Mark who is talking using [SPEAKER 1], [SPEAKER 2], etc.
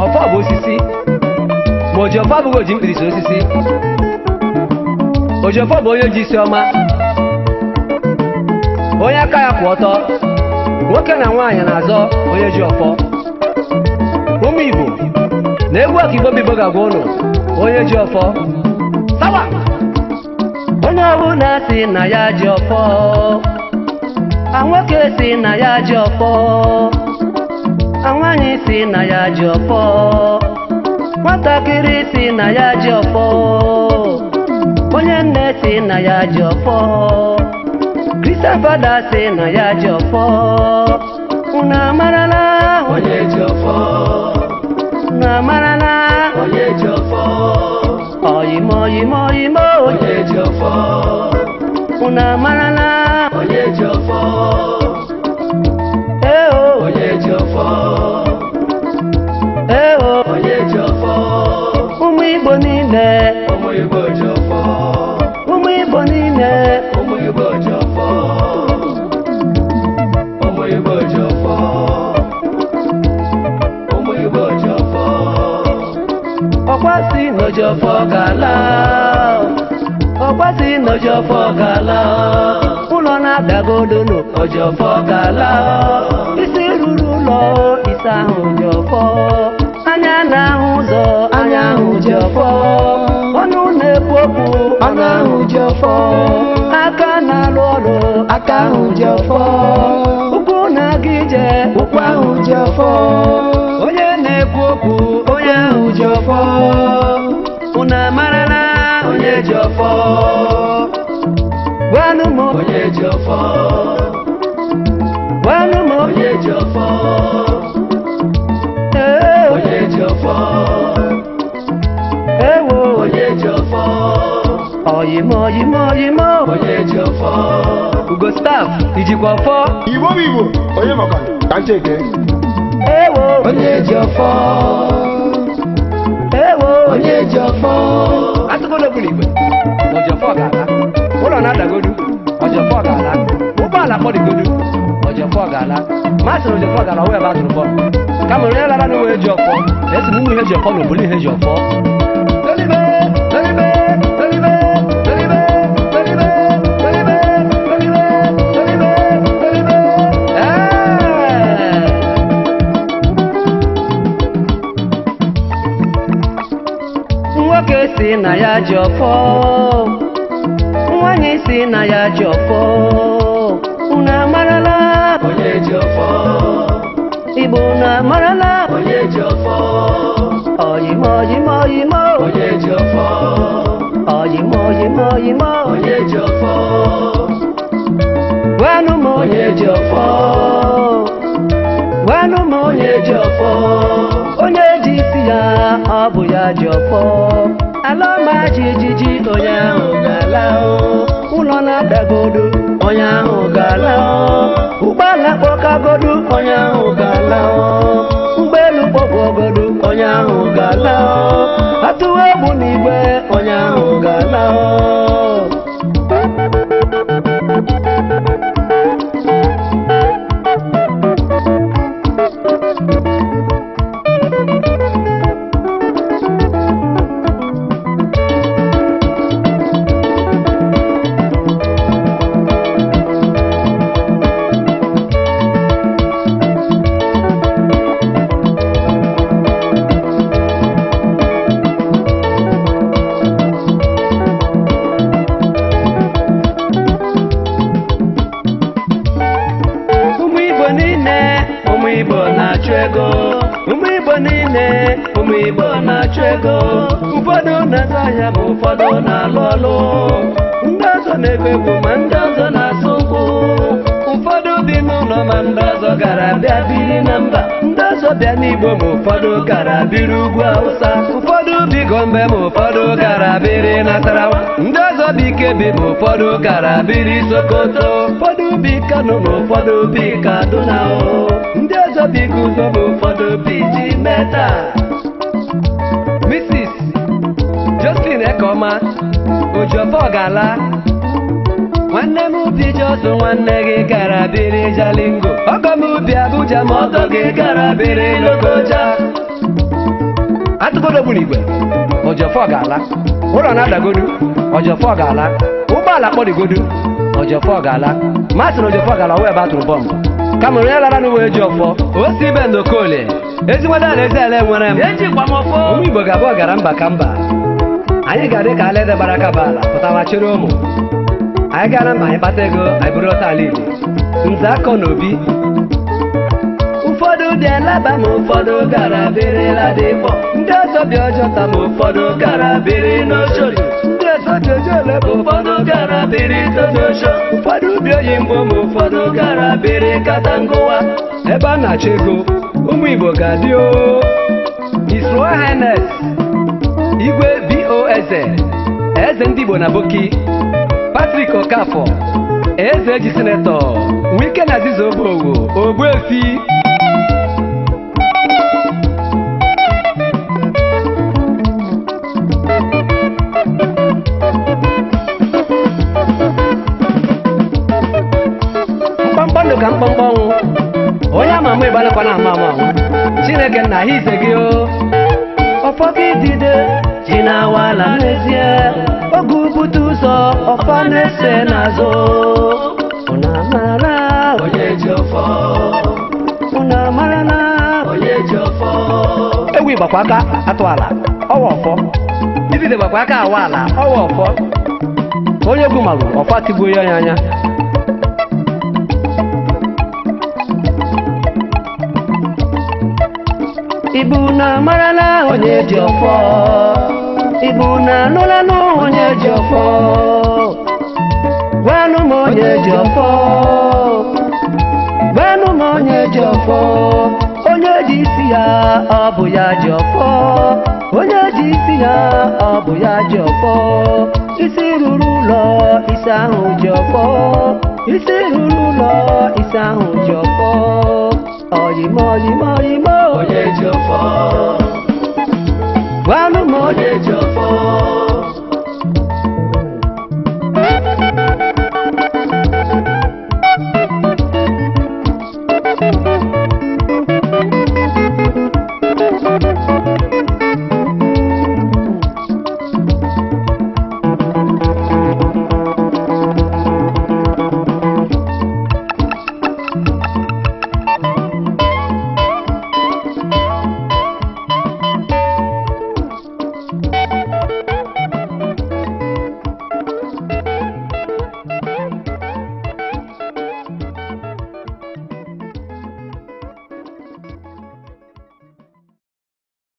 [SPEAKER 1] ọfọ bụ osisi ma Ojiọfọ abụghị oji mkpirisi osisi. Ojiọfọ bụ onye ji isi ọma, onye aka ya kwụ ọtọ, nwoke na nwaanyị na-azọ onye ji ọfọ. Ụmụ Igbo na egwu Ọkigbo Bibo ga-agwa ụnụ onye ji ọfọ. Sawa! Onye ọbụla si na ya ji ọfọ, nwoke si na ya ji ọfọ, nwaanyị si na ya ji ọfọ, nwatakịrị si na ya ji ọfọ, onye nne si na ya ji ọfọ, Christian fada si na ya ji ọfọ. Unu amarala
[SPEAKER 2] onye ji ọfọ,
[SPEAKER 1] unu amarala
[SPEAKER 2] onye ji ọfọ,
[SPEAKER 1] oyimo oyimo oyimo
[SPEAKER 2] onye ji ọfọ,
[SPEAKER 1] unu amarala
[SPEAKER 2] onye ji ọfọ, onye ji ọfọ, onye ji ọfọ.
[SPEAKER 1] ụmụ Igbo niile,
[SPEAKER 2] Ụmụ Igbo ji ọfọ,
[SPEAKER 1] ụmụ Igbo niile,
[SPEAKER 2] ụmụ Igbo ji ọfọ, ụmụ Igbo ji ọfọ, ụmụ Igbo ji ọfọ.
[SPEAKER 1] ọkwasị na Ojiọfọ ga-ala, ọkwasị na Ojiọfọ ga-ala, ụlọ na-adagodo na Ojiọfọ ga-ala, isi ruru ụlọ ise ahụ Ojiọfọ, anya na-ahụ ụzọ anya ahụ Ojiọfọ, ọnụ na-ekwu okwu ọnụ ahụ Ojiọfọ, aka na-alụ ọrụ aka ahụ Ojiọfọ, ụkwụ na-aga ije ụkwụ ahụ Ojiọfọ, onye na-ekwu okwu onye ahụ Ojiọfọ. Unu amarala
[SPEAKER 2] Onye ji ọfọ,
[SPEAKER 1] gwanụ m
[SPEAKER 2] onye ji ọfọ,
[SPEAKER 1] gwanụ m
[SPEAKER 2] onye ji ọfọ, onye ji ọfọ,
[SPEAKER 1] ewo
[SPEAKER 2] onye ji ọfọ,
[SPEAKER 1] oyimo oyimo oyimo
[SPEAKER 2] onye ji ọfọ.
[SPEAKER 1] Ugo staff ijikwa ọfọ
[SPEAKER 3] Igbo bụ Igbo, onye maka ka ncheke.
[SPEAKER 1] ewo
[SPEAKER 2] Onye ji ọfọ,
[SPEAKER 1] ewo
[SPEAKER 2] onye ji ọfọ,
[SPEAKER 1] atụgodo bụrụ igwe Ojiọfọ ga-ala, ụlọ na-adagodu Ojiọfọ ga-ala, ụgbọala kpọdigodu Ojiọfọ ga-ala, masịrị Ojiọfọ ga-ala wee ebe atụrụ bọọlụ kama onye lara n'uwe ji ọfọ esi n'ụmụ ihe ji ọfọ na obulu ihe ji ọfọ. Dolibe, dolibe, dolibe, dolibe, dolibe, dolibe, dolibe, dolibe, dolibe. Nwoke si na ya ji ọfọ, nwaanyị si na ya ji ọfọ. Unu amarala
[SPEAKER 2] onye ji ọfọ,
[SPEAKER 1] Igbo, unu amarala
[SPEAKER 2] onye ji ọfọ,
[SPEAKER 1] oyimo oyimo oyimo
[SPEAKER 2] onye ji ọfọ,
[SPEAKER 1] oyimo oyimo oyimo
[SPEAKER 2] onye ji ọfọ,
[SPEAKER 1] gwanụ m
[SPEAKER 2] onye ji ọfọ,
[SPEAKER 1] gwanụ m
[SPEAKER 2] onye ji ọfọ,
[SPEAKER 1] onye ji isi ya ọ bụ ya ji ọfọ. Ala ọma jijiji onye ahụ ga-ala, ụlọ na-adagodo onye ahụ ga-ala, ụgbọala kpọkagodo onye ahụ ga-ala, ụgbọelu kpọgogodo onye ahụ ga-ala, atụwa egbu n'igwe onye ahụ ga-ala. Ụmụ Igbo na-achụ ego, ụmụ Igbo niile, ụmụ Igbo na-achụ ego, ụfọdụ na-azụ ahịa ma ụfọdụ na-alụ ọlụ, ndị ọzọ na-egwu egwu ma ndị ọzọ na-asụ nkwụ, ụfọdụ bi n'ụlọ ma ndị ọzọ gara bịa biri na mba, ndị ọzọ bịa n'Igbo ma ụfọdụ gara biri ugwu Awụsa, ụfọdụ bi Gombe ma ụfọdụ gara biri Nasarawa, ndị ọzọ bi Kebbi ma ụfọdụ gara biri Sokoto, ụfọdụ bi Kano ma ụfọdụ bi Kaduna, ndị ọzọ bi Guzo ma ụfọdụ bi Jimeta. Mrs. Josephine Ekoma, Ojiọfọ ga-ala, nwanne m ubi Josu nwanne gị gara biri Jalingo, ọgọ m ubi Abuja ma ọgọ gị gara biri Lokoja. atụgodo bụ n'igwe Ojofọ ga-ala ụlọ na-adagodu Ojofọ ga-ala ụgbọala kpọrigodu Ojofọ ga-ala masị na Ojofọ ga-ala wee ebe atụrụ bọmbụ kama onye lara n'uwe Ejiofor osi ibe n'Okolie ezigbodo alaeze ala nwere m ụmụ Igbo ga-abụ gara mba ka mba anyị ga-adị ka alaeze gbara aka ala pụtawa chịrị ụmụ anyị gara mba anyị kpata ego anyị bụrụ ọta ala Igbo nze akọ na obi ụfọdụ dị alaba ma ụfọdụ gara birila dịkpọ ndị ọzọ dị ọjọta ma ụfọdụ gara biri n'Oshodi ndị ọzọ dị ojole ma ụfọdụ gara biri Totosho ụfọdụ bi oyimbo ma ụfọdụ gara biri Katangụwa ebe a na-achọ ego ụmụ Igbo ga-adị o His Royal Highness Igwe BOS eze ndị Igbo na Boki Patrick Okafor eze eji sinetọ Wike na Aziza Obowo Ogbuefi mkpọmkpọ ka mkpọmkpọ ọnwụ onye ama ama ịgbalịkwa na ama ama ọnwụ Chineke nna ha ize gị o ọfọ gị dide ji na-awala n'ezie oge ubute ụzọ ọfọ na-ese n'azụ unu amara
[SPEAKER 2] onye Ejiofor
[SPEAKER 1] unu amara na
[SPEAKER 2] onye Ejiofor
[SPEAKER 1] ewu ịgbakwa aka atụ ala ọwa ọfọ ibide gbakwa aka awa ala ọwa ọfọ onye egwu marụ ọfọ atigbuo ya anya Ibu na marala onye Ejiofor Ibu na anụla onye Ejiofor gwanụ m onye Ejiofor gwanụ m onye Ejiofor onye ji isi ya ọ bụ ya Ejiofor onye ji isi ya ọ bụ ya Ejiofor isi ruru ụlọ isi ahụ Ejiofor isi ruru ụlọ isi ahụ Ejiofor oyimo oyimo oyimo